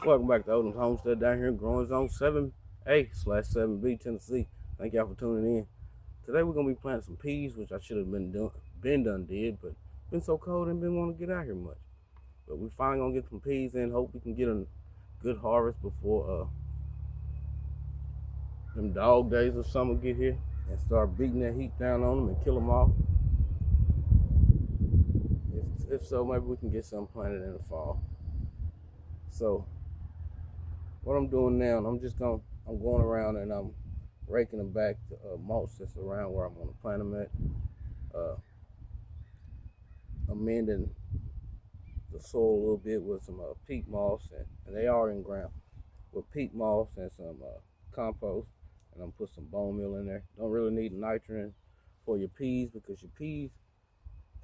Welcome back to Odom's Homestead down here in Growing Zone 7A/7B, Tennessee. Thank y'all for tuning in. Today we're gonna be planting some peas, which I should have been done did, but been so cold and been want to get out here much. But we finally gonna get some peas in. Hope we can get a good harvest before them dog days of summer get here and start beating that heat down on them and kill them off. If so, maybe we can get some planted in the fall. So what I'm doing now, I'm going around and I'm raking them back to mulch that's around where I'm gonna plant them at. Uh, Amending the soil a little bit with some peat moss, and they are in ground with peat moss and some compost, and I'm put some bone meal in there. Don't really need nitrogen for your peas because your peas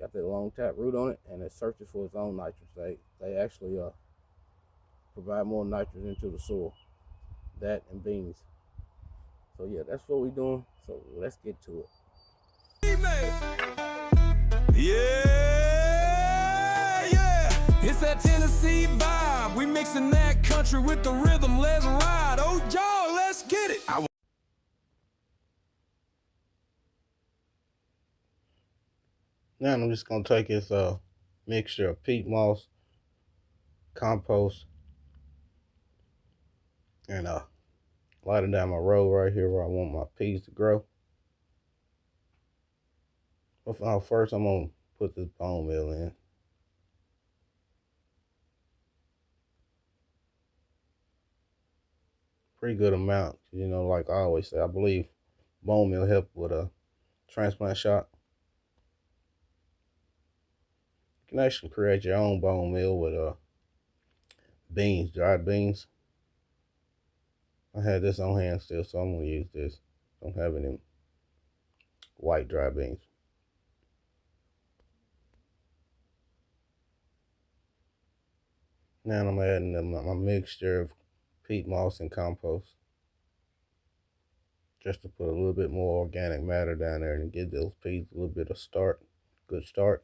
got that long tap root on it, and it searches for its own nitrogen. They actually provide more nitrogen to the soil. That and beans. So yeah, that's what we're doing. So let's get to it. Yeah. It's that Tennessee vibe. We mixing that country with the rhythm. Let's ride. Oh, y'all, let's get it. Now I'm just gonna take this mixture of peat moss, compost, and light it down my row right here where I want my peas to grow. But first I'm gonna put this bone meal in. Pretty good amount. You know, like I always say, I believe bone meal help with a transplant shot. You can actually create your own bone meal with beans, dried beans. I had this on hand still, so I'm gonna use this. Don't have any white dry beans. Now I'm adding my mixture of peat moss and compost, just to put a little bit more organic matter down there and give those peas a little bit of good start.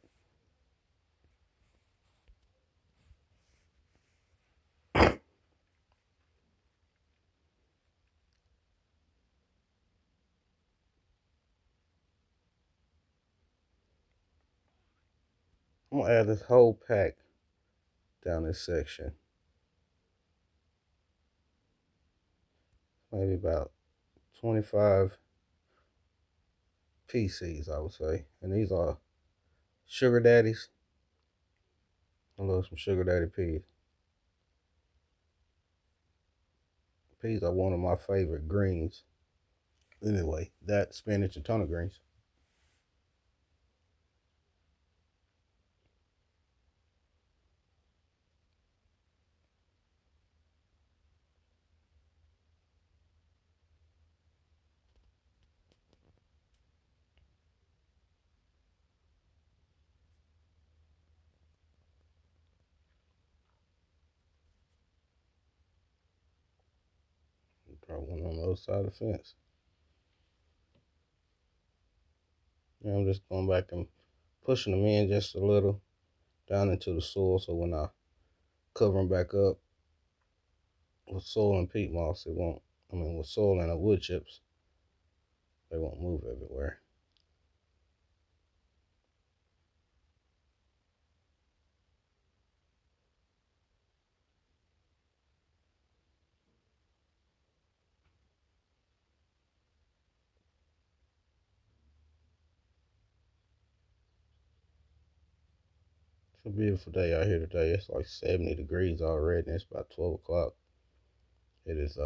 I'm gonna add this whole pack down this section. Maybe about 25 pea seeds, I would say. And these are sugar daddies. I love some sugar daddy peas. Peas are one of my favorite greens. Anyway, that, spinach, and turnip greens. Throw one on the other side of the fence. Now I'm just going back and pushing them in just a little down into the soil, so when I cover them back up with soil and peat moss, with soil and the wood chips, they won't move everywhere. It's a beautiful day out here today. It's like 70 degrees already, and it's about 12 o'clock. It is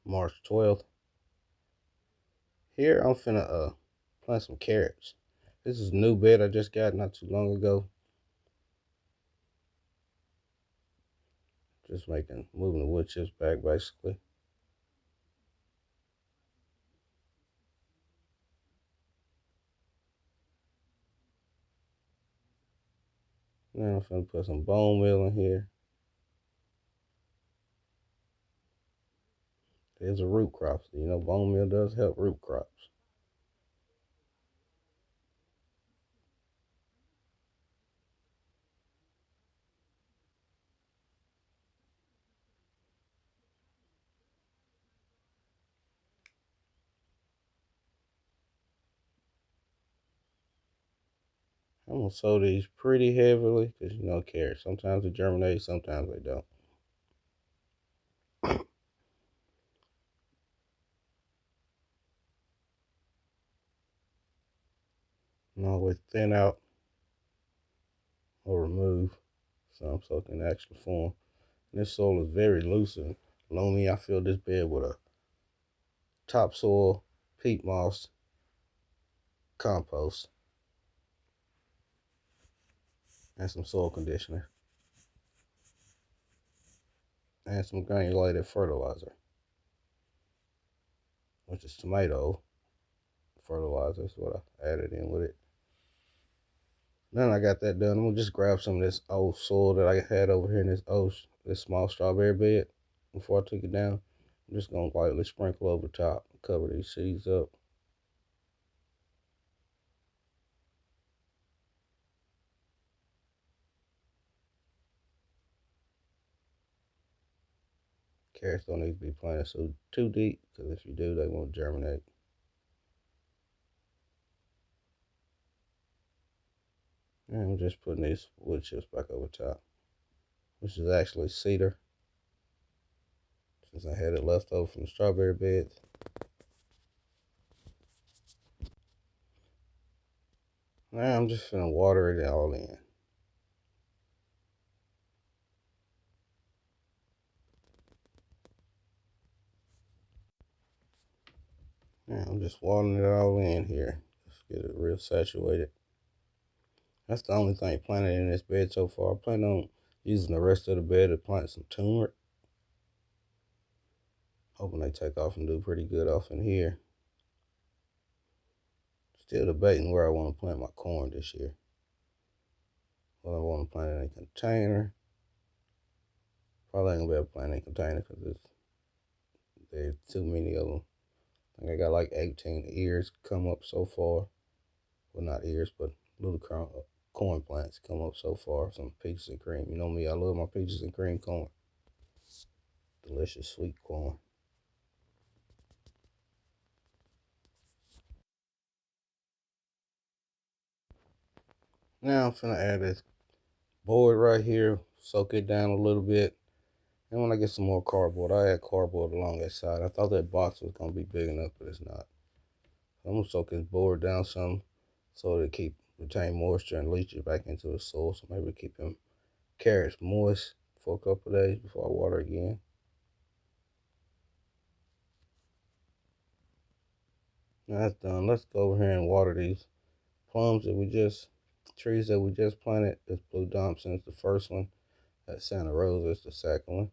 March 12th. Here I'm finna plant some carrots. This is a new bed I just got not too long ago. Just moving the wood chips back basically. Now I'm finna put some bone meal in here. There's a root crop. So, bone meal does help root crops. I'm gonna sow these pretty heavily because you know carrots. Sometimes they germinate, sometimes they don't. And always thin out or remove some so it can actually form. And this soil is very loose and loamy. I filled this bed with a topsoil, peat moss, compost, and some soil conditioner, and some granulated fertilizer, which is tomato fertilizer. That's what I added in with it. Then I got that done. I'm gonna just grab some of this old soil that I had over here in this small strawberry bed before I took it down. I'm just gonna lightly sprinkle over top, cover these seeds up. Carrots don't need to be planted so too deep because if you do, they won't germinate. And I'm just putting these wood chips back over top, which is actually cedar, since I had it left over from the strawberry beds. Now I'm just gonna water it all in. Now I'm just watering it all in here. Just get it real saturated. That's the only thing planted in this bed so far. I plan on using the rest of the bed to plant some turmeric. Hoping they take off and do pretty good off in here. Still debating where I want to plant my corn this year. Whether I want to plant it in a container. Probably ain't gonna be able to plant in a container because there's too many of them. I think I got like 18 ears come up so far. Well, not ears, but little corn plants come up so far. Some peaches and cream. You know me, I love my peaches and cream corn. Delicious sweet corn. Now I'm finna add this board right here, soak it down a little bit. And when I get some more cardboard, I add cardboard along that side. I thought that box was gonna be big enough, but it's not. I'm gonna soak this board down some so to retain moisture and leach it back into the soil. So maybe keep them carrots moist for a couple of days before I water again. Now that's done. Let's go over here and water these trees that we just planted. This Blue Thompson's the first one. That Santa Rosa is the second one.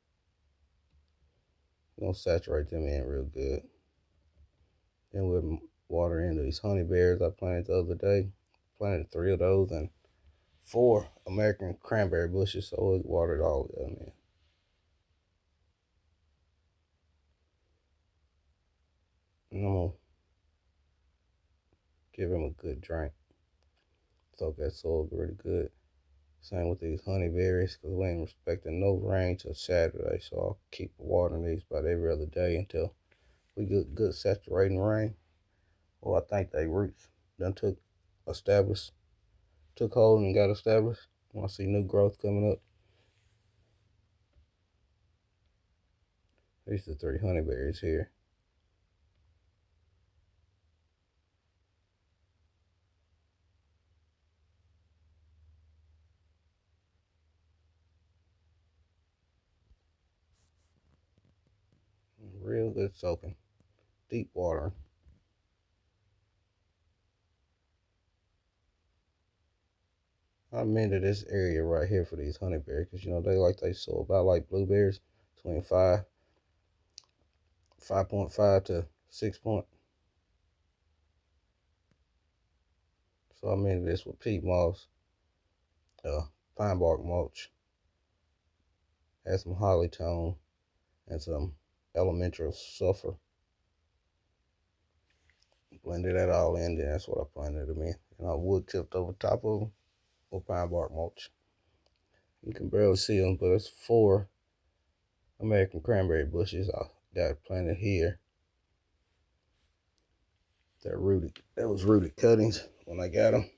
We're gonna saturate them in real good. Then we'll water into these honey bears I planted the other day. Planted 3 of those and 4 American cranberry bushes, so we watered all of them in. And I'm gonna give them a good drink. Soak that soil really good. Same with these honey berries, because we ain't expecting no rain till Saturday, so I'll keep watering these about every other day until we get good saturating rain. Well, I think they roots done took hold and got established. When I see new growth coming up. These are the 3 honeyberries here. Real good soaking. Deep watering. I'm into this area right here for these honeyberries because you know they sow about like blueberries, between 5.5 to 6 point. So I'm into this with peat moss, pine bark mulch, add some holly tone, and some elemental sulfur. Blended that all in, then that's what I planted them in. And I wood chipped over top of them with pine bark mulch. You can barely see them, but it's 4 American cranberry bushes I got planted here. That was rooted cuttings when I got them.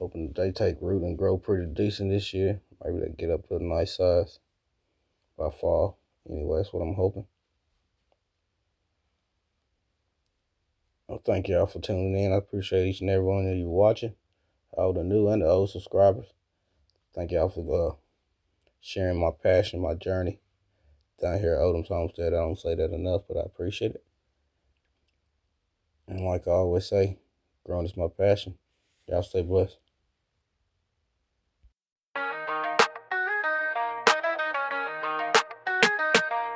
Hoping that they take root and grow pretty decent this year. Maybe they get up to a nice size by fall. Anyway, that's what I'm hoping. Well, thank y'all for tuning in. I appreciate each and every one of you watching, all the new and the old subscribers. Thank y'all for sharing my passion, my journey down here at Odom's Homestead. I don't say that enough, but I appreciate it. And like I always say, growing is my passion. Y'all stay blessed.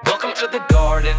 Welcome to the garden.